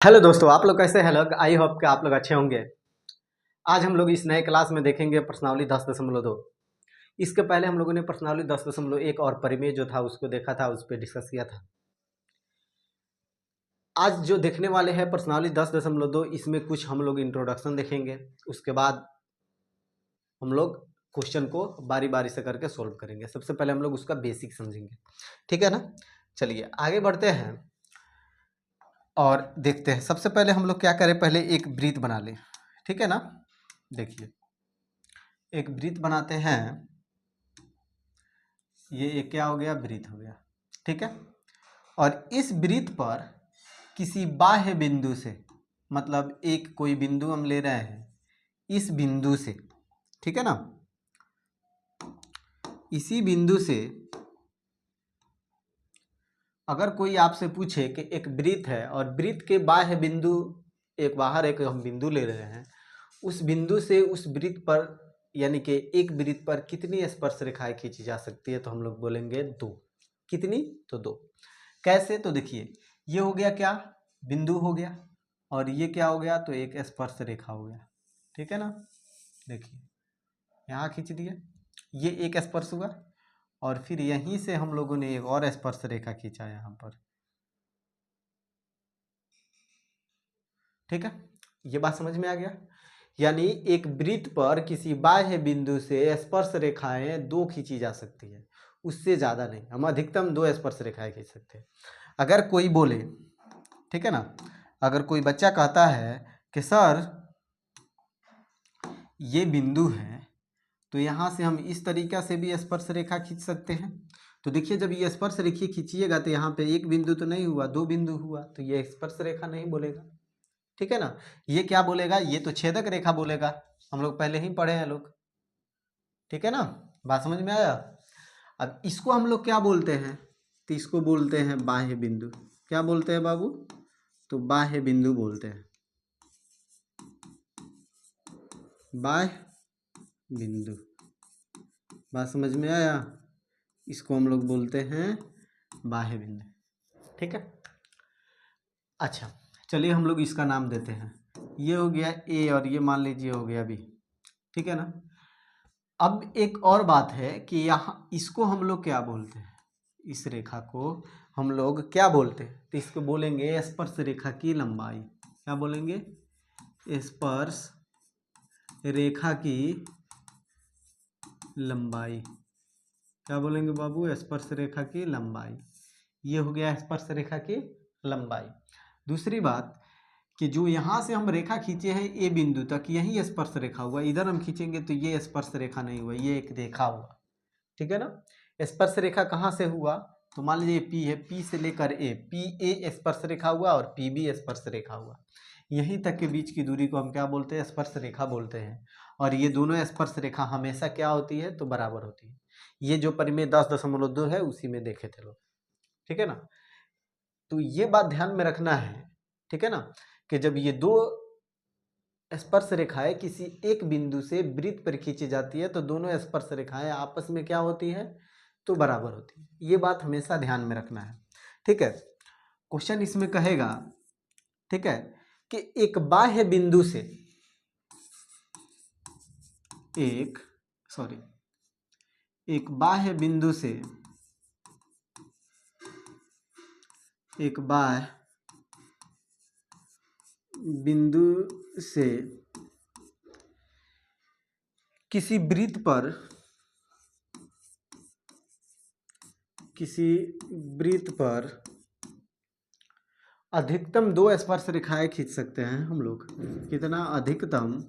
Hello दोस्तों, आप लोग कैसे हैं? लोग आई होप कि आप लोग अच्छे होंगे। आज हम लोग इस नए क्लास में देखेंगे प्रश्नावली 10.2। इसके पहले हम लोगों ने प्रश्नावली 10.1 और परिमेय जो था उसको देखा था, उस पर डिस्कस किया था। आज जो देखने वाले हैं प्रश्नावली 10.2, इसमें कुछ हम लोग इंट्रोडक्शन देखेंगे। उसके बाद हम लोग क्वेश्चन को बारी बारी से करके सोल्व करेंगे। सबसे पहले हम लोग उसका बेसिक समझेंगे, ठीक है ना। चलिए आगे बढ़ते हैं और देखते हैं। सबसे पहले हम लोग क्या करें, पहले एक वृत्त बना लें, ठीक है ना। देखिए एक वृत्त बनाते हैं। ये एक क्या हो गया, वृत्त हो गया, ठीक है। और इस वृत्त पर किसी बाह्य बिंदु से, मतलब एक कोई बिंदु हम ले रहे हैं, इस बिंदु से, ठीक है ना, इसी बिंदु से अगर कोई आपसे पूछे कि एक वृत्त है और वृत्त के बाह्य बिंदु, एक बाहर एक हम बिंदु ले रहे हैं, उस बिंदु से उस वृत्त पर, यानी कि एक वृत्त पर कितनी स्पर्श रेखाएं खींची जा सकती है, तो हम लोग बोलेंगे दो। कितनी? तो दो। कैसे? तो देखिए ये हो गया क्या, बिंदु हो गया, और ये क्या हो गया, तो एक स्पर्श रेखा हो गया, ठीक है ना। देखिए यहाँ खींच दिया, ये एक स्पर्श हुआ, और फिर यहीं से हम लोगों ने एक और स्पर्श रेखा खींचा यहाँ पर, ठीक है। ये बात समझ में आ गया। यानी एक वृत्त पर किसी बाह्य बिंदु से स्पर्श रेखाएं दो खींची जा सकती है, उससे ज़्यादा नहीं। हम अधिकतम दो स्पर्श रेखाएं खींच सकते हैं। अगर कोई बोले, ठीक है ना, अगर कोई बच्चा कहता है कि सर ये बिंदु है, तो यहाँ से हम इस तरीक़ा से भी स्पर्श रेखा खींच सकते हैं। तो देखिए जब ये स्पर्श रेखा खींचिएगा तो यहाँ पे एक बिंदु तो नहीं हुआ, दो बिंदु हुआ, तो ये स्पर्श रेखा नहीं बोलेगा, ठीक है ना। ये क्या बोलेगा, ये तो छेदक रेखा बोलेगा। हम लोग पहले ही पढ़े हैं लोग, ठीक है ना। बात समझ में आया। अब इसको हम लोग क्या बोलते हैं, तो इसको बोलते हैं बाह्य बिंदु। क्या बोलते हैं बाबू? तो बाह्य बिंदु बोलते हैं, बाह्य बिंदु। बात समझ में आया। इसको हम लोग बोलते हैं बाह्य बिंदु, ठीक है। अच्छा चलिए हम लोग इसका नाम देते हैं। ये हो गया ए और ये मान लीजिए हो गया बी, ठीक है ना। अब एक और बात है कि यहाँ इसको हम लोग क्या बोलते हैं, इस रेखा को हम लोग क्या बोलते हैं, तो इसको बोलेंगे स्पर्श रेखा की लंबाई। क्या बोलेंगे? स्पर्श रेखा की लंबाई। क्या बोलेंगे बाबू? स्पर्श रेखा की लंबाई। ये हो गया स्पर्श रेखा की लंबाई। दूसरी बात कि जो यहाँ से हम रेखा खींचे हैं ए बिंदु तक, यही स्पर्श रेखा हुआ। इधर हम खींचेंगे तो ये स्पर्श रेखा नहीं हुआ, ये एक रेखा हुआ, ठीक है ना। स्पर्श रेखा कहाँ से हुआ, तो मान लीजिए पी है, पी से लेकर ए, पी ए स्पर्श रेखा हुआ और पी बी स्पर्श रेखा हुआ। यहीं तक के बीच की दूरी को हम क्या बोलते हैं? स्पर्श रेखा बोलते हैं। और ये दोनों स्पर्श रेखा हमेशा क्या होती है, तो बराबर होती है। ये जो परिमेय 10.2 है उसी में देखे थे लोग, ठीक है ना। तो ये बात ध्यान में रखना है, ठीक है ना, कि जब ये दो स्पर्श रेखाएं किसी एक बिंदु से वृत्त पर खींची जाती है तो दोनों स्पर्श रेखाएं आपस में क्या होती है, तो बराबर होती है। ये बात हमेशा ध्यान में रखना है, ठीक है। क्वेश्चन इसमें कहेगा, ठीक है, कि एक बाह्य बिंदु से एक बाह्य बिंदु से एक बाह्य बिंदु से किसी वृत्त पर अधिकतम दो स्पर्श रेखाएं खींच सकते हैं हम लोग। कितना? अधिकतम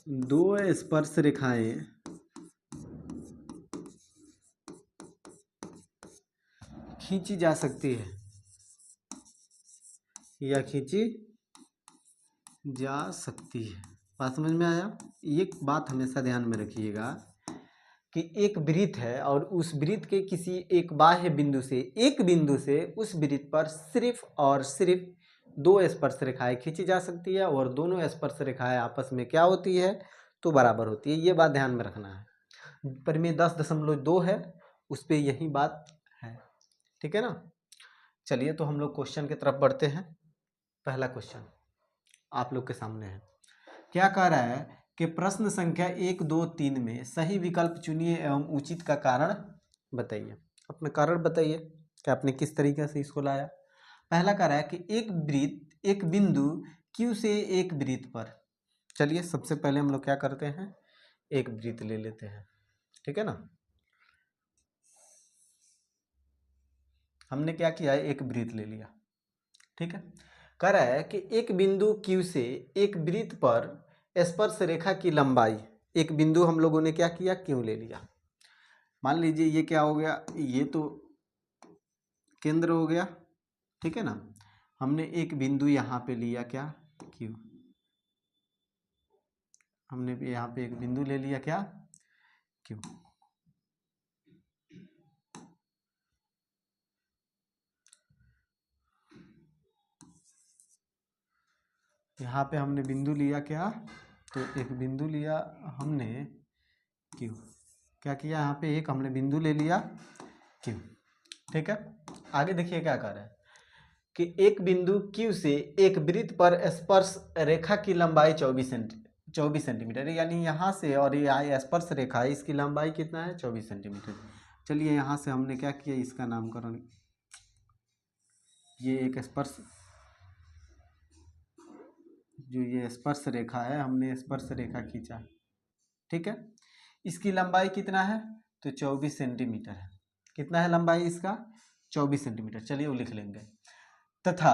दो स्पर्श रेखाएं खींची जा सकती है या खींची जा सकती है। बात समझ में आया। ये बात हमेशा ध्यान में रखिएगा कि एक वृत्त है और उस वृत्त के किसी एक बाह्य बिंदु से, एक बिंदु से उस वृत्त पर सिर्फ और सिर्फ दो स्पर्श रेखाएं खींची जा सकती है, और दोनों स्पर्श रेखाएं आपस में क्या होती है, तो बराबर होती है। ये बात ध्यान में रखना है। परिमेय 10.2 है, उस पर यही बात है, ठीक है ना। चलिए तो हम लोग क्वेश्चन की तरफ बढ़ते हैं। पहला क्वेश्चन आप लोग के सामने है। क्या कह रहा है कि प्रश्न संख्या 1, 2, 3 में सही विकल्प चुनिए एवं उचित का कारण बताइए। अपना कारण बताइए कि आपने किस तरीके से इसको लाया। पहला कह रहा है कि एक बिंदु Q से एक वृत्त पर। चलिए सबसे पहले हम लोग क्या करते हैं, एक वृत्त ले लेते हैं, ठीक है ना। हमने क्या किया है, एक वृत्त ले लिया, ठीक है। कह रहा है कि एक बिंदु Q से एक वृत्त पर स्पर्श रेखा की लंबाई, एक बिंदु हम लोगों ने क्या किया, Q ले लिया। मान लीजिए ये क्या हो गया, ये तो केंद्र हो गया, ठीक है ना। हमने एक बिंदु यहाँ पे लिया क्या, Q। हमने यहाँ पे एक बिंदु ले लिया क्या, Q। यहाँ पे हमने बिंदु लिया क्या, तो एक बिंदु लिया हमने Q। क्या किया, यहाँ पे एक हमने बिंदु ले लिया Q, ठीक है। आगे देखिए क्या कर रहा है कि एक बिंदु Q से एक वृत्त पर स्पर्श रेखा की लंबाई 24 सेंटीमीटर, यानी यहाँ से और ये स्पर्श रेखा है, इसकी लंबाई कितना है, 24 सेंटीमीटर। चलिए यहाँ से हमने क्या किया, इसका नामकरण, ये एक स्पर्श, जो ये स्पर्श रेखा है, हमने स्पर्श रेखा खींचा, ठीक है। इसकी लंबाई कितना है, तो 24 सेंटीमीटर है। कितना है लंबाई इसका, 24 सेंटीमीटर। चलिए वो लिख लेंगे। तथा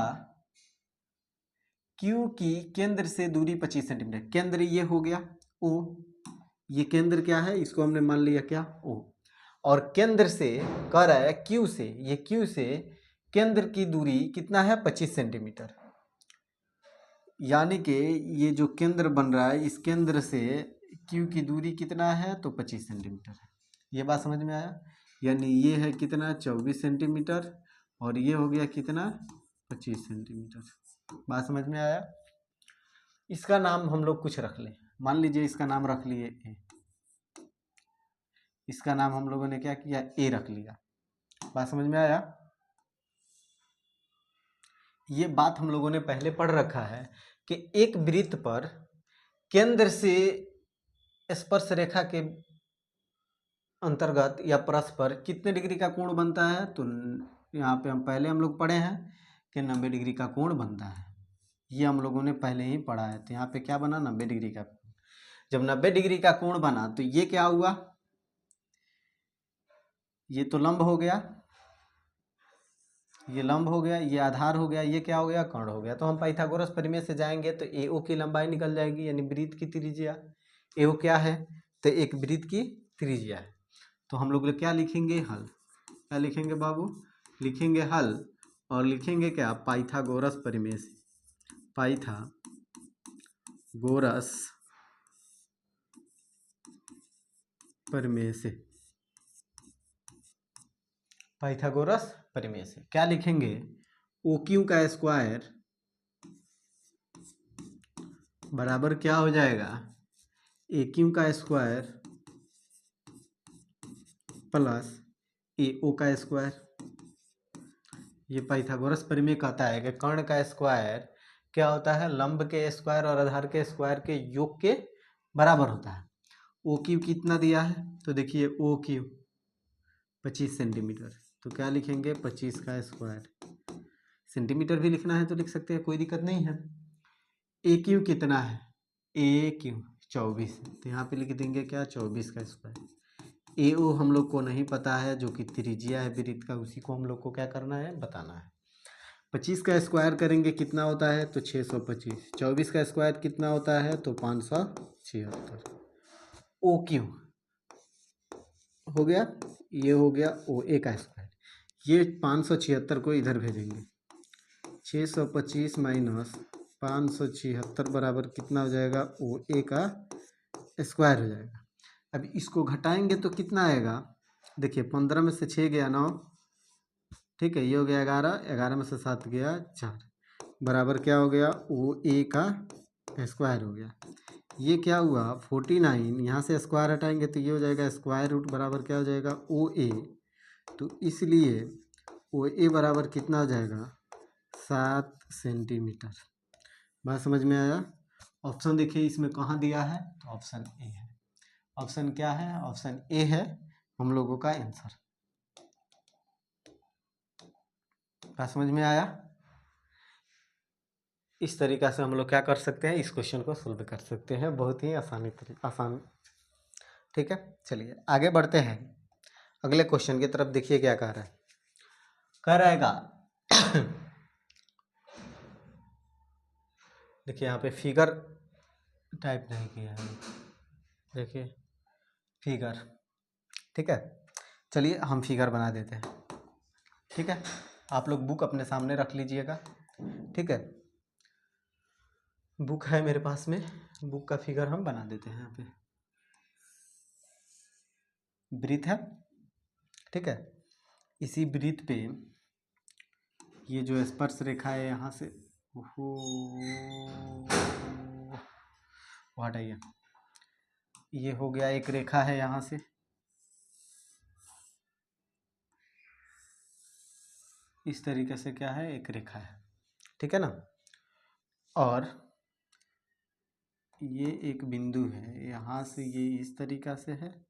Q की केंद्र से दूरी 25 सेंटीमीटर। केंद्र ये हो गया O, ये केंद्र क्या है, इसको हमने मान लिया क्या, O। और केंद्र से कह रहा है Q से, ये Q से केंद्र की दूरी कितना है, 25 सेंटीमीटर। यानी कि ये जो केंद्र बन रहा है, इस केंद्र से Q की दूरी कितना है, तो 25 सेंटीमीटर है। ये बात समझ में आया। यानी ये है कितना, 24 सेंटीमीटर, और ये हो गया कितना, 25 सेंटीमीटर। बात समझ में आया। इसका नाम हम लोग कुछ रख लें। मान लीजिए इसका नाम रख लिए ए। इसका नाम हम लोगों ने क्या किया, ए रख लिया। बात समझ में आया। ये बात हम लोगों ने पहले पढ़ रखा है कि एक वृत्त पर केंद्र से स्पर्श रेखा के अंतर्गत या परस्पर कितने डिग्री का कोण बनता है। तो यहाँ पे हम लोग पढ़े हैं कि 90 डिग्री का कोण बनता है। ये हम लोगों ने पहले ही पढ़ा है। तो यहाँ पे क्या बना, 90 डिग्री का। जब 90 डिग्री का कोण बना तो ये क्या हुआ, ये तो लंब हो गया, ये लंब हो गया, ये आधार हो गया, ये क्या हो गया, कर्ण हो गया। तो हम पाइथागोरस प्रमेय से जाएंगे तो AO की लंबाई निकल जाएगी, यानी वृत्त की त्रिज्या। AO क्या है, तो एक वृत्त की त्रिज्या है। तो हम लोग क्या लिखेंगे, हल। क्या लिखेंगे बाबू, लिखेंगे हल, और लिखेंगे क्या, पाइथागोरस प्रमेय से। पाइथागोरस प्रमेय से, पाइथागोरस प्रमेय से क्या लिखेंगे, OQ का स्क्वायर बराबर क्या हो जाएगा, AQ का स्क्वायर प्लस AO का स्क्वायर। ये पाइथागोरस प्रमेय कहता है कि कर्ण का स्क्वायर क्या होता है, लंब के स्क्वायर और आधार के स्क्वायर के योग के बराबर होता है। OQ कितना दिया है, तो देखिए OQ 25 सेंटीमीटर। तो क्या लिखेंगे, 25 का स्क्वायर। सेंटीमीटर भी लिखना है तो लिख सकते हैं, कोई दिक्कत नहीं है। AQ कितना है, AQ 24, तो यहाँ पे लिख देंगे क्या, 24 का स्क्वायर। AO हम लोग को नहीं पता है, जो कि त्रिज्या है वृत्त का, उसी को हम लोग को क्या करना है, बताना है। 25 का स्क्वायर करेंगे कितना होता है, तो 625। 24 का स्क्वायर कितना होता है, तो 576। OQ हो गया, ये हो गया OA का स्क्वायर। ये 576 को इधर भेजेंगे, 625 माइनस 576 बराबर कितना हो जाएगा, OA का स्क्वायर हो जाएगा। अब इसको घटाएंगे तो कितना आएगा, देखिए 15 में से 6 गया 9, ठीक है। ये हो गया 11, 11 में से 7 गया 4, बराबर क्या हो गया, OA का स्क्वायर हो गया। ये क्या हुआ 49, यहाँ से स्क्वायर हटाएंगे तो ये हो जाएगा स्क्वायर रूट, बराबर क्या हो जाएगा OA। तो इसलिए ओ ए बराबर कितना हो जाएगा 7 सेंटीमीटर। बात समझ में आया। ऑप्शन देखिए इसमें कहाँ दिया है, तो ऑप्शन ए है। ऑप्शन क्या है, ऑप्शन ए है हम लोगों का आंसर। बात समझ में आया। इस तरीका से हम लोग क्या कर सकते हैं, इस क्वेश्चन को सोल्व कर सकते हैं, बहुत ही आसान। ठीक है, चलिए आगे बढ़ते हैं अगले क्वेश्चन की तरफ। देखिए क्या कह रहा है, कह रहेगा देखिए यहाँ पे फिगर टाइप नहीं किया है, देखिए फिगर। ठीक है, चलिए हम फिगर बना देते हैं। ठीक है, आप लोग बुक अपने सामने रख लीजिएगा। ठीक है, बुक है मेरे पास में, बुक का फिगर हम बना देते हैं। यहाँ पे वृत्त है। ठीक है, इसी वृत्त पे ये जो स्पर्श रेखा है यहाँ से, हटाइए, ये हो गया एक रेखा है यहाँ से, इस तरीके से क्या है, एक रेखा है। ठीक है ना, और ये एक बिंदु है, यहाँ से ये इस तरीका से है,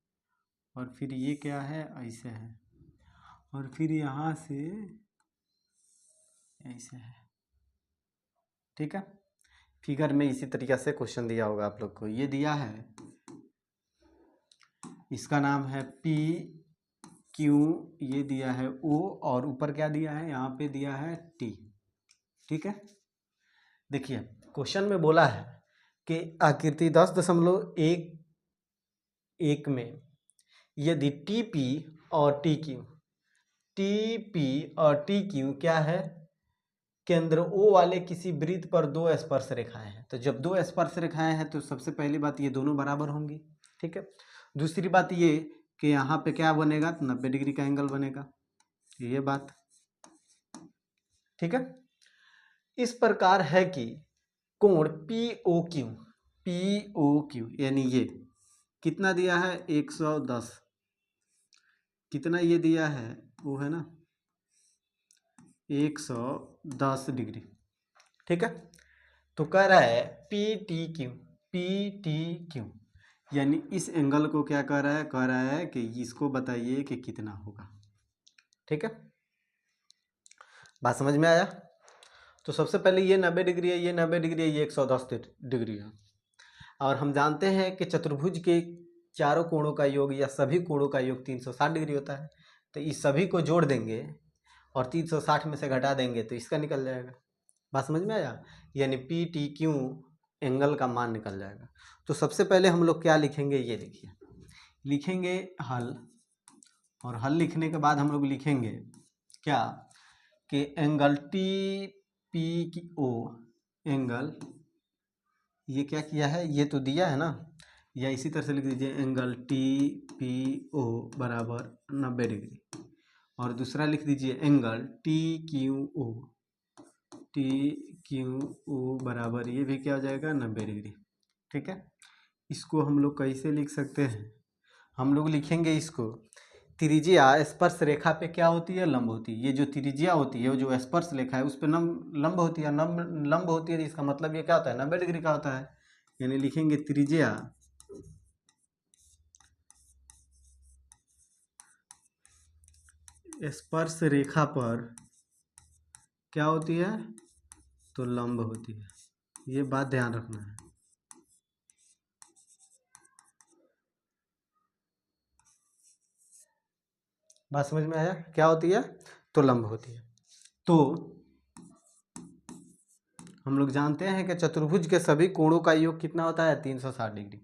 और फिर ये क्या है, ऐसे है, और फिर यहाँ से ऐसे है। ठीक है, फिगर में इसी तरीका से क्वेश्चन दिया होगा आप लोग को। ये दिया है, इसका नाम है पी क्यू, ये दिया है ओ, और ऊपर क्या दिया है, यहाँ पे दिया है टी। ठीक है, देखिए क्वेश्चन में बोला है कि आकृति 10.11 में यदि टी पी और टी क्यू क्या है, केंद्र ओ वाले किसी वृत्त पर दो स्पर्श रेखाएं हैं। तो जब दो स्पर्श रेखाएं हैं तो सबसे पहली बात ये दोनों बराबर होंगी। ठीक है, दूसरी बात ये कि यहाँ पे क्या बनेगा, तो 90 डिग्री का एंगल बनेगा, ये बात। ठीक है, इस प्रकार है कि कोण पी ओ क्यू यानी ये कितना दिया है, 110, कितना ये दिया है, वो है ना 110 डिग्री। ठीक है, तो कह रहा है पी टी क्यू यानी इस एंगल को क्या कह रहा है कि इसको बताइए कि कितना होगा। ठीक है, बात समझ में आया। तो सबसे पहले ये 90 डिग्री है, ये 90 डिग्री है, ये 110 डिग्री है, और हम जानते हैं कि चतुर्भुज के चारों कोणों का योग या सभी कोणों का योग 360 डिग्री होता है। तो इस सभी को जोड़ देंगे और 360 में से घटा देंगे तो इसका निकल जाएगा। बात समझ में आया, यानी पी टी क्यू एंगल का मान निकल जाएगा। तो सबसे पहले हम लोग क्या लिखेंगे, ये देखिए, लिखेंगे हल, और हल लिखने के बाद हम लोग लिखेंगे क्या, कि एंगल टी पी की ओ एंगल, ये क्या किया है, ये तो दिया है ना, या इसी तरह से लिख दीजिए एंगल टी पी ओ बराबर 90 डिग्री, और दूसरा लिख दीजिए एंगल टी क्यू ओ बराबर, ये भी क्या हो जाएगा 90 डिग्री। ठीक है, इसको हम लोग कैसे लिख सकते हैं, हम लोग लिखेंगे इसको, त्रिज्या स्पर्श रेखा पे क्या होती है, लंब होती है। ये जो त्रिज्या होती है, जो स्पर्श रेखा है उस पर लंब होती है, लंब होती है, तो इसका मतलब ये क्या होता है, 90 डिग्री का होता है। यानी लिखेंगे त्रिज्या स्पर्श रेखा पर क्या होती है, तो लंब होती है। ये बात ध्यान रखना है। बात समझ में आया, क्या होती है, तो लंब होती है। तो हम लोग जानते हैं कि चतुर्भुज के सभी कोणों का योग कितना होता है, 360 डिग्री।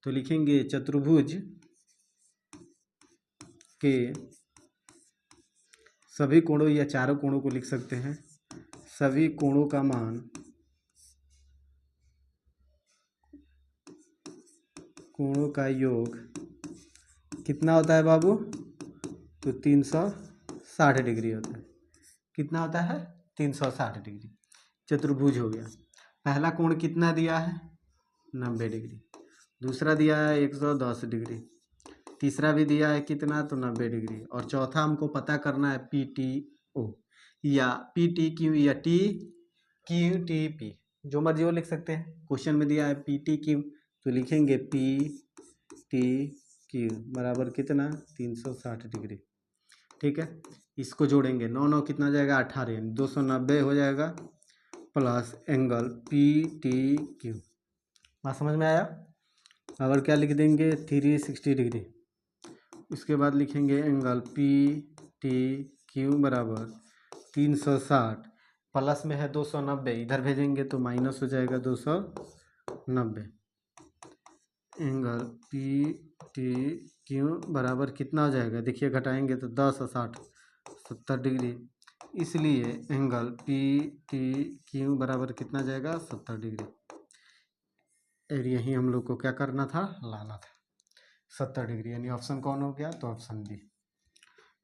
तो लिखेंगे चतुर्भुज के सभी कोणों या चारों कोणों को लिख सकते हैं, सभी कोणों का मान कोणों का योग कितना होता है बाबू, तो 360 डिग्री होता है। कितना होता है, 360 डिग्री। चतुर्भुज हो गया, पहला कोण कितना दिया है, 90 डिग्री, दूसरा दिया है 110 डिग्री, तीसरा भी दिया है कितना, तो 90 डिग्री, और चौथा हमको पता करना है पी टी ओ, या पी टी क्यू या टी क्यू टी पी, जो मर्जी वो लिख सकते हैं। क्वेश्चन में दिया है पी टी क्यू, तो लिखेंगे पी टी क्यू बराबर कितना 360 डिग्री। ठीक है, इसको जोड़ेंगे 9 9 कितना जाएगा 18, यानी 290 हो जाएगा plus angle P T Q. बात समझ में आया। अगर क्या लिख देंगे 360 डिग्री, उसके बाद लिखेंगे एंगल पी टी क्यू बराबर 360, प्लस में है 290, इधर भेजेंगे तो माइनस हो जाएगा 290। एंगल पी टी क्यू बराबर कितना हो जाएगा, देखिए घटाएंगे तो 10 और 60 70 डिग्री, इसलिए एंगल पी टी क्यू बराबर कितना जाएगा 70 डिग्री। और यही हम लोग को क्या करना था, लाना था 70 डिग्री, यानी ऑप्शन कौन हो गया, तो ऑप्शन बी।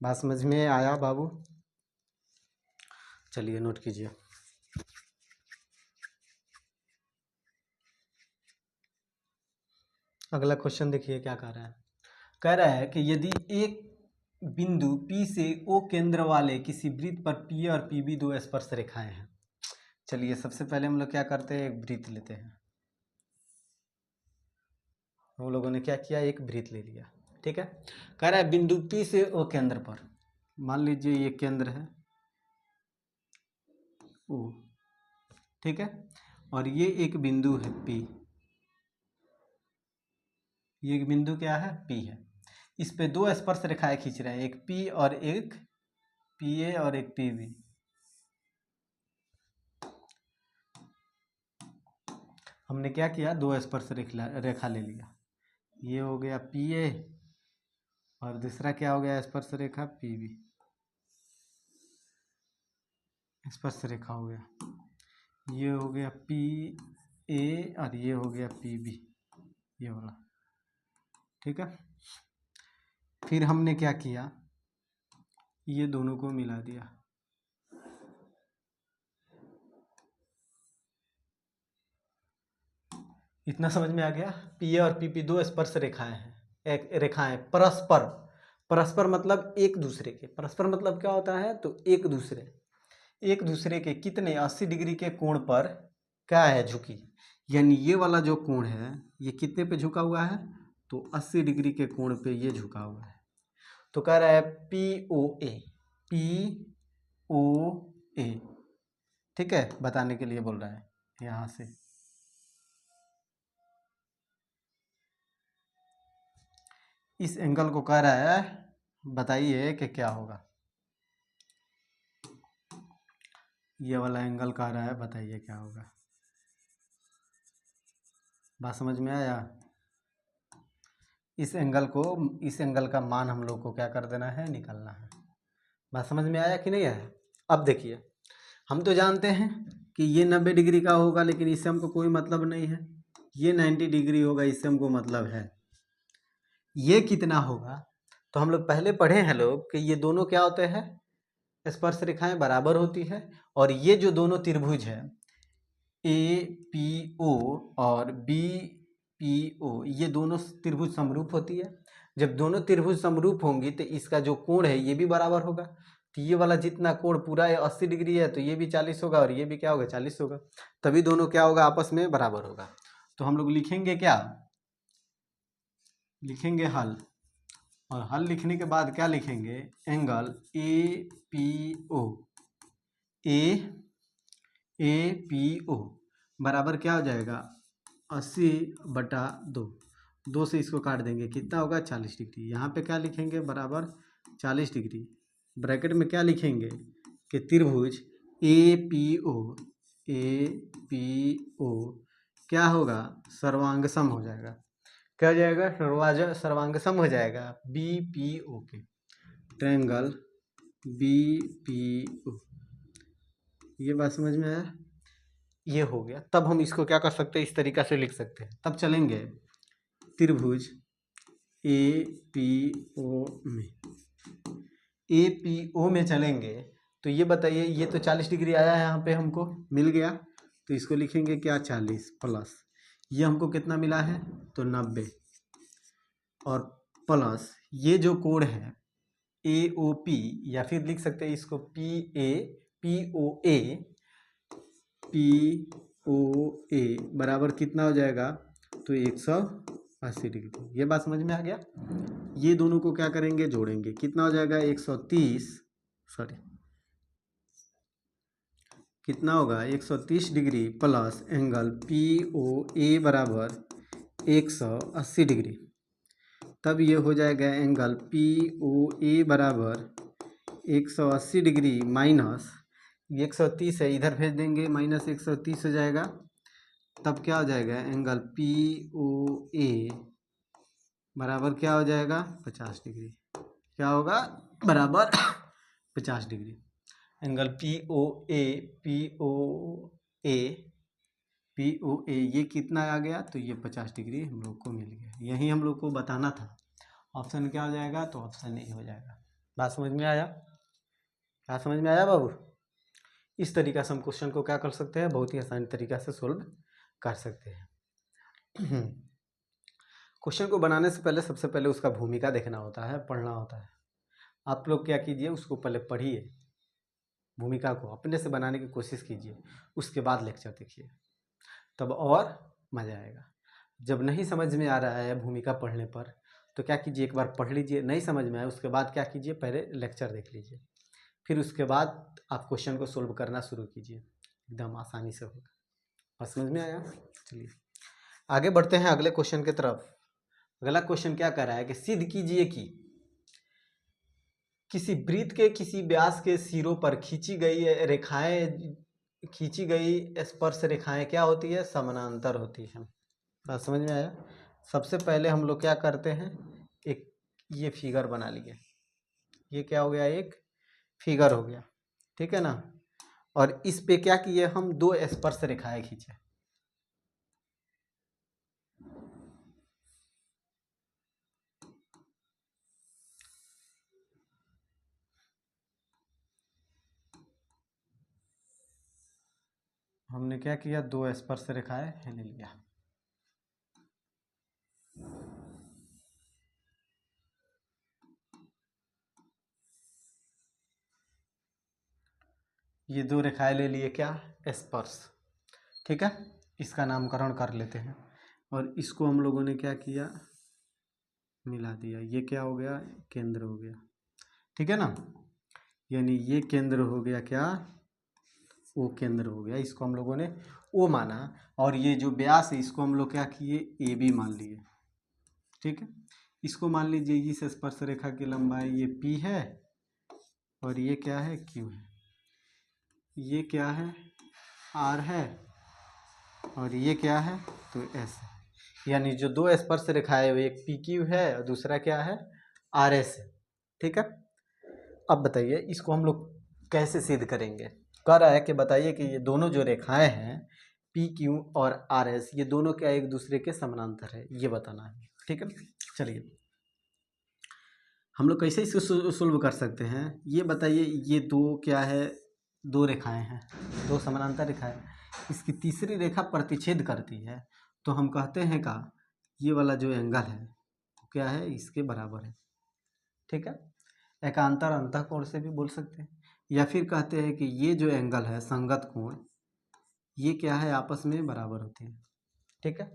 बात समझ में आया बाबू। चलिए नोट कीजिए। अगला क्वेश्चन देखिए क्या कह रहा है। कह रहा है कि यदि एक बिंदु P से O केंद्र वाले किसी वृत्त पर P और PB दो स्पर्श रेखाएं हैं। चलिए सबसे पहले हम लोग क्या करते हैं, एक वृत्त लेते हैं। हम लोगों ने क्या किया, एक वृत्त ले लिया। ठीक है, कह रहा है बिंदु P से O केंद्र पर, मान लीजिए ये केंद्र है O, ठीक है, और ये एक बिंदु है P, ये एक बिंदु क्या है, P है। इस पे दो स्पर्श रेखाएं खींच रहे हैं, एक P और एक PA और एक PB। हमने क्या किया, दो स्पर्श रेखा ले लिया, ये हो गया PA और दूसरा क्या हो गया स्पर्श रेखा PB, स्पर्श रेखा हो गया, ये हो गया PA और ये हो गया PB, ये वाला। ठीक है, फिर हमने क्या किया, ये दोनों को मिला दिया, इतना समझ में आ गया। PA और PP दो स्पर्श रेखाएं हैं, एक रेखाएं परस्पर, परस्पर मतलब एक दूसरे के, परस्पर मतलब क्या होता है, तो एक दूसरे के कितने 80 डिग्री के कोण पर क्या है, झुकी, यानी ये वाला जो कोण है ये कितने पे झुका हुआ है, तो 80 डिग्री के कोण पे ये झुका हुआ है। तो कह रहा है POA, POA, ठीक है, बताने के लिए बोल रहा है यहां से। इस एंगल को कह रहा है बताइए कि क्या होगा, ये वाला एंगल कह रहा है बताइए क्या होगा। बात समझ में आया। इस एंगल का मान हम लोग को क्या कर देना है, निकालना है। बात समझ में आया कि नहीं आया। अब देखिए, हम तो जानते हैं कि ये 90 डिग्री का होगा, लेकिन इससे हमको कोई मतलब नहीं है। ये 90 डिग्री होगा, इससे हमको मतलब है। ये कितना होगा, तो हम लोग पहले पढ़े हैं लोग कि ये दोनों क्या होते हैं, स्पर्श रेखाएं बराबर होती है। और ये जो दोनों त्रिभुज है APO और BPO, ये दोनों त्रिभुज समरूप होती है। जब दोनों त्रिभुज समरूप होंगी तो इसका जो कोण है ये भी बराबर होगा। तो ये वाला जितना कोण पूरा 80 डिग्री है, तो ये भी 40 होगा और ये भी क्या होगा, 40 होगा। तभी दोनों क्या होगा, आपस में बराबर होगा। तो हम लोग लिखेंगे क्या, लिखेंगे हल, और हल लिखने के बाद क्या लिखेंगे, एंगल APO बराबर क्या हो जाएगा 80/2, 2 से इसको काट देंगे, कितना होगा 40 डिग्री। यहाँ पे क्या लिखेंगे, बराबर 40 डिग्री। ब्रैकेट में क्या लिखेंगे कि त्रिभुज APO क्या होगा, सर्वांगसम हो जाएगा। क्या हो जाएगा, सर्वांगसम हो जाएगा BPO के, ट्रायंगल BPO। ये बात समझ में आया, ये हो गया। तब हम इसको क्या कर सकते हैं, इस तरीका से लिख सकते हैं। तब चलेंगे त्रिभुज APO में चलेंगे, तो ये बताइए, ये तो 40 डिग्री आया है, यहाँ पे हमको मिल गया, तो इसको लिखेंगे क्या 40 प्लस, ये हमको कितना मिला है, तो 90, और प्लस ये जो कोण है AOP, या फिर लिख सकते हैं इसको POA बराबर कितना हो जाएगा, तो 180 डिग्री। ये बात समझ में आ गया। ये दोनों को क्या करेंगे, जोड़ेंगे, कितना हो जाएगा 130, सॉरी कितना होगा 130 डिग्री प्लस एंगल POA बराबर 180 डिग्री। तब ये हो जाएगा एंगल POA बराबर 180 डिग्री माइनस 130 है, इधर भेज देंगे, माइनस 130 हो जाएगा। तब क्या हो जाएगा एंगल POA बराबर क्या हो जाएगा 50 डिग्री। क्या होगा बराबर 50 डिग्री। एंगल POA ये कितना आ गया, तो ये 50 डिग्री हम लोग को मिल गया। यही हम लोग को बताना था। ऑप्शन क्या हो जाएगा, तो ऑप्शन ए हो जाएगा। बात समझ में आया? क्या समझ में आया बाबू? इस तरीका से हम क्वेश्चन को क्या कर सकते हैं, बहुत ही आसान तरीका से सोल्व कर सकते हैं। क्वेश्चन को बनाने से पहले सबसे पहले उसका भूमिका देखना होता है, पढ़ना होता है। आप लोग क्या कीजिए, उसको पहले पढ़िए, भूमिका को अपने से बनाने की कोशिश कीजिए, उसके बाद लेक्चर देखिए, तब और मज़ा आएगा। जब नहीं समझ में आ रहा है भूमिका पढ़ने पर, तो क्या कीजिए, एक बार पढ़ लीजिए, नहीं समझ में आए उसके बाद क्या कीजिए, पहले लेक्चर देख लीजिए, फिर उसके बाद आप क्वेश्चन को सोल्व करना शुरू कीजिए, एकदम आसानी से होगा। और समझ में आया? चलिए आगे बढ़ते हैं अगले क्वेश्चन की तरफ। अगला क्वेश्चन क्या कह रहा है कि सिद्ध कीजिए कि किसी वृत्त के किसी व्यास के सिरों पर खींची गई स्पर्श रेखाएं क्या होती है, समानांतर होती है। बात समझ में आया? सबसे पहले हम लोग क्या करते हैं, एक ये फिगर बना लिए। ये क्या हो गया, एक फिगर हो गया, ठीक है ना। और इस पे क्या किए, हम दो स्पर्श रेखाएं खींचे। हमने क्या किया, दो स्पर्श रेखाएं ले लिया। ये दो रेखाएं ले लिए, क्या, स्पर्श, ठीक है। इसका नामकरण कर लेते हैं, और इसको हम लोगों ने क्या किया, मिला दिया। ये क्या हो गया, केंद्र हो गया, ठीक है ना। यानी ये केंद्र हो गया क्या, ओ केंद्र हो गया। इसको हम लोगों ने ओ माना, और ये जो व्यास है इसको हम लोग क्या किए, ए बी मान लिए, ठीक है। इसको मान लीजिए इस स्पर्श रेखा की लंबाई ये पी है, और ये क्या है, क्यू है। ये क्या है, आर है, और ये क्या है, तो एस है। यानी जो दो स्पर्श रेखाएं है, एक पी क्यू है और दूसरा क्या है, आर एस है, ठीक है। अब बताइए इसको हम लोग कैसे सिद्ध करेंगे। कह रहा है कि बताइए कि ये दोनों जो रेखाएं हैं पी क्यू और आर एस, ये दोनों क्या एक दूसरे के समानांतर है, ये बताना है, ठीक है। चलिए हम लोग कैसे इसको सोल्व कर सकते हैं, ये बताइए। ये दो क्या है, दो रेखाएं हैं, दो समानांतर रेखाएं, इसकी तीसरी रेखा प्रतिच्छेद करती है, तो हम कहते हैं का ये वाला जो एंगल है वो क्या है, इसके बराबर है, ठीक है। एकांतर अंतःकोण से भी बोल सकते हैं, या फिर कहते हैं कि ये जो एंगल है संगत कोण, ये क्या है, आपस में बराबर होते हैं, ठीक है।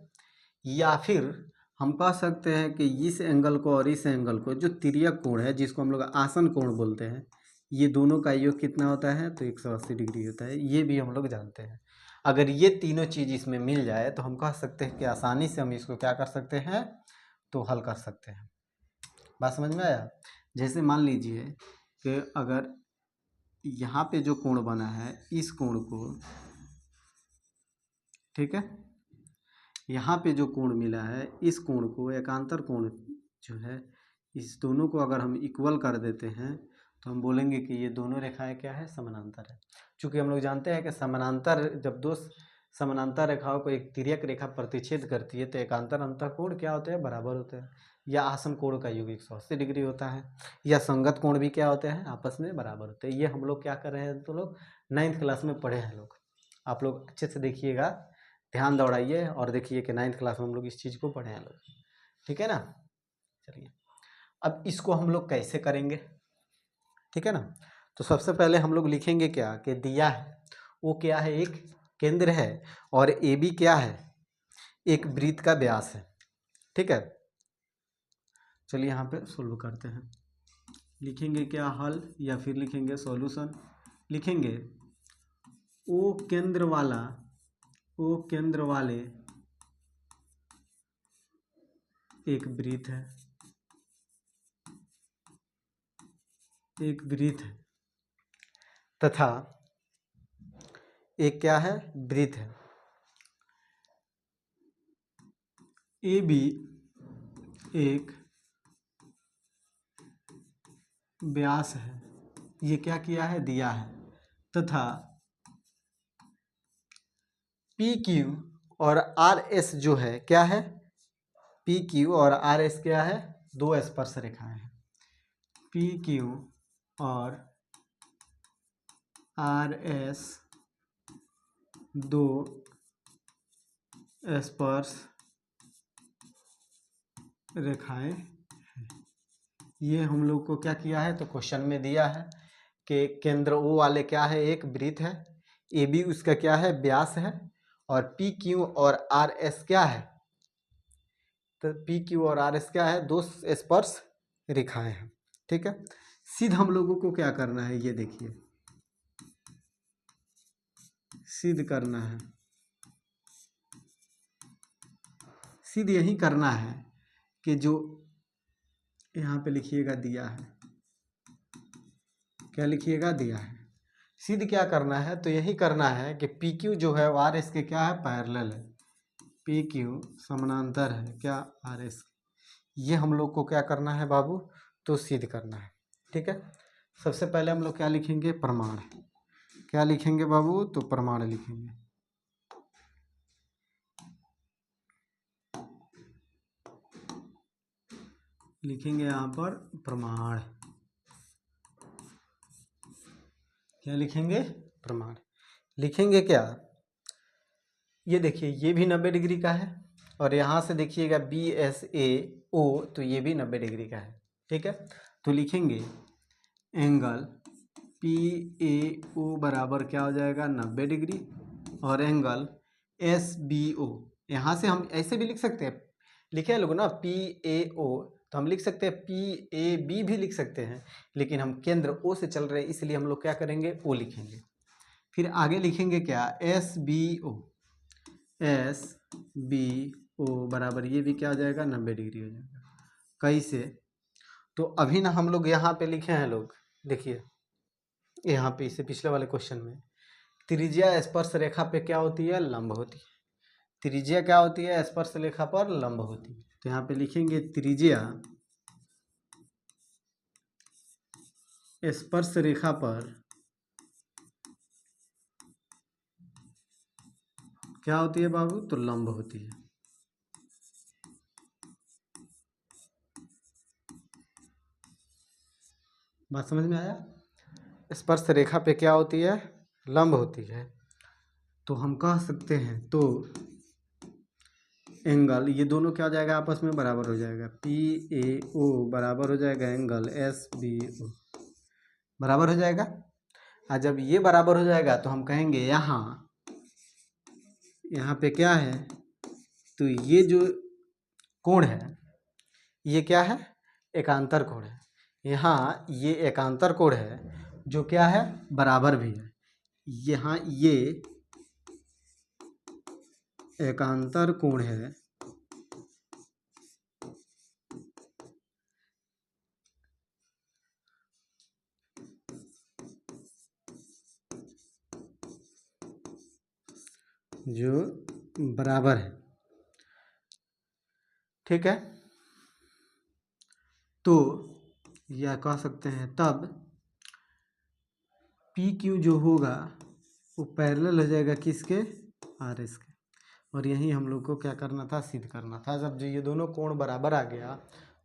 या फिर हम कह सकते हैं कि इस एंगल को और इस एंगल को, जो तिर्यक कोण है जिसको हम लोग आसन कोण बोलते हैं, ये दोनों का योग कितना होता है, तो 180 डिग्री होता है। ये भी हम लोग जानते हैं। अगर ये तीनों चीज़ इसमें मिल जाए तो हम कह सकते हैं कि आसानी से हम इसको क्या कर सकते हैं, तो हल कर सकते हैं। बात समझ में आया? जैसे मान लीजिए कि अगर यहाँ पे जो कोण बना है, इस कोण को, ठीक है, यहाँ पे जो कोण मिला है, इस कोण को, एकांतर कोण जो है, इस दोनों को अगर हम इक्वल कर देते हैं तो हम बोलेंगे कि ये दोनों रेखाएं क्या है, समानांतर है। चूँकि हम लोग जानते हैं कि समानांतर, जब दो समानांतर रेखाओं को एक तिर्यक रेखा प्रतिच्छेद करती है तो एकांतर अंतःकोण क्या होते हैं, बराबर होते हैं, या आसन कोण का योग 180 डिग्री होता है, या संगत कोण भी क्या होते हैं, आपस में बराबर होते हैं। ये हम लोग क्या कर रहे हैं, तो लोग 9th क्लास में पढ़े हैं लोग। आप लोग अच्छे से देखिएगा, ध्यान दौड़ाइए और देखिए कि 9th क्लास में हम लोग इस चीज़ को पढ़े हैं लोग, ठीक है ना। चलिए अब इसको हम लोग कैसे करेंगे, ठीक है ना। तो सबसे पहले हम लोग लिखेंगे क्या कि दिया है वो क्या है, एक केंद्र है, और ए बी क्या है, एक वृत्त का व्यास है। ठीक है, चलिए यहाँ पे सोल्व करते हैं। लिखेंगे क्या, हल, या फिर लिखेंगे सॉल्यूशन। लिखेंगे ओ केंद्र वाले एक वृत्त है, तथा एक क्या है, वृत्त है। ए बी एक व्यास है, ये क्या किया है, दिया है, तथा पी क्यू और आर एस जो है क्या है, पी क्यू और आर एस क्या है, दो स्पर्श रेखाएं हैं। पी क्यू और आर एस दो स्पर्श रेखाएं हैं। ये हम लोग को क्या किया है, तो क्वेश्चन में दिया है कि केंद्र ओ वाले क्या है, एक वृत्त है, ए बी उसका क्या है, व्यास है, और पी क्यू और आर एस क्या है, तो पी क्यू और आर एस क्या है, दो स्पर्श रेखाएं हैं। ठीक है, सिद्ध हम लोगों को क्या करना है, ये देखिए, सिद्ध करना है, सिद्ध यही करना है कि जो यहाँ पे लिखिएगा दिया है, क्या लिखिएगा, दिया है। सिद्ध क्या करना है, तो यही करना है कि पी क्यू जो है आर एस के क्या है, पैरेलल है, पी क्यू समानांतर है क्या, आर एस। ये हम लोग को क्या करना है बाबू, तो सिद्ध करना है। ठीक है, सबसे पहले हम लोग क्या लिखेंगे, प्रमाण। क्या लिखेंगे बाबू, तो प्रमाण लिखेंगे। लिखेंगे यहाँ पर प्रमाण। क्या लिखेंगे, प्रमाण। लिखेंगे क्या, ये देखिए ये भी 90 डिग्री का है, और यहाँ से देखिएगा बी एस ए ओ, तो ये भी 90 डिग्री का है। ठीक है, तो लिखेंगे एंगल पी ए ओ बराबर क्या हो जाएगा, 90 डिग्री, और एंगल एस बी ओ, यहाँ से हम ऐसे भी लिख सकते हैं, लिखे हैं लोग ना पी ए ओ, तो हम लिख सकते हैं पी ए बी भी लिख सकते हैं, लेकिन हम केंद्र ओ से चल रहे हैं इसलिए हम लोग क्या करेंगे, ओ लिखेंगे। फिर आगे लिखेंगे क्या, S B O, S B O बराबर ये भी क्या हो जाएगा, 90 डिग्री हो जाएगा। कैसे, तो अभी ना हम लोग यहाँ पे लिखे हैं लोग, देखिए यहाँ पे इसे पिछले वाले क्वेश्चन में त्रिज्या स्पर्श रेखा पे क्या होती है, लंब होती है। त्रिज्या क्या होती है, स्पर्श रेखा पर लंब होती है। तो यहाँ पे लिखेंगे त्रिज्या स्पर्श रेखा पर क्या होती है बाबू, तो लंब होती है। बात समझ में आया, स्पर्श रेखा पे क्या होती है, लंब होती है। तो हम कह सकते हैं, तो एंगल ये दोनों क्या हो जाएगा, आपस में बराबर हो जाएगा, पी ए ओ बराबर हो जाएगा एंगल एस बी ओ, बराबर हो जाएगा। और जब ये बराबर हो जाएगा तो हम कहेंगे यहाँ पे क्या है, तो ये जो कोण है ये क्या है, एकांतर कोण है। यहाँ ये एकांतर कोण है जो क्या है, बराबर भी है। यहाँ ये एकांतर कोण है जो बराबर है। ठीक है, तो यह कह सकते हैं तब पी क्यू जो होगा वो पैरेलल हो जाएगा किसके, आर एस के। और यही हम लोग को क्या करना था, सिद्ध करना था। जब जो ये दोनों कोण बराबर आ गया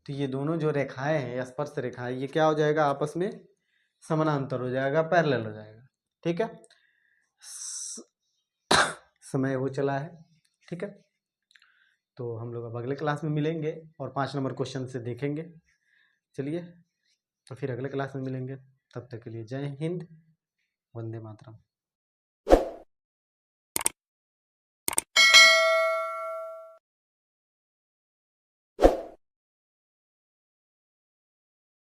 तो ये दोनों जो रेखाएं हैं, स्पर्श रेखाएं, ये क्या हो जाएगा, आपस में समानांतर हो जाएगा, पैरेलल हो जाएगा। ठीक है, समय हो चला है। ठीक है, तो हम लोग अब अगले क्लास में मिलेंगे और 5 नंबर क्वेश्चन से देखेंगे। चलिए, तो फिर अगले क्लास में मिलेंगे। तब तक के लिए जय हिंद, वंदे मातरम।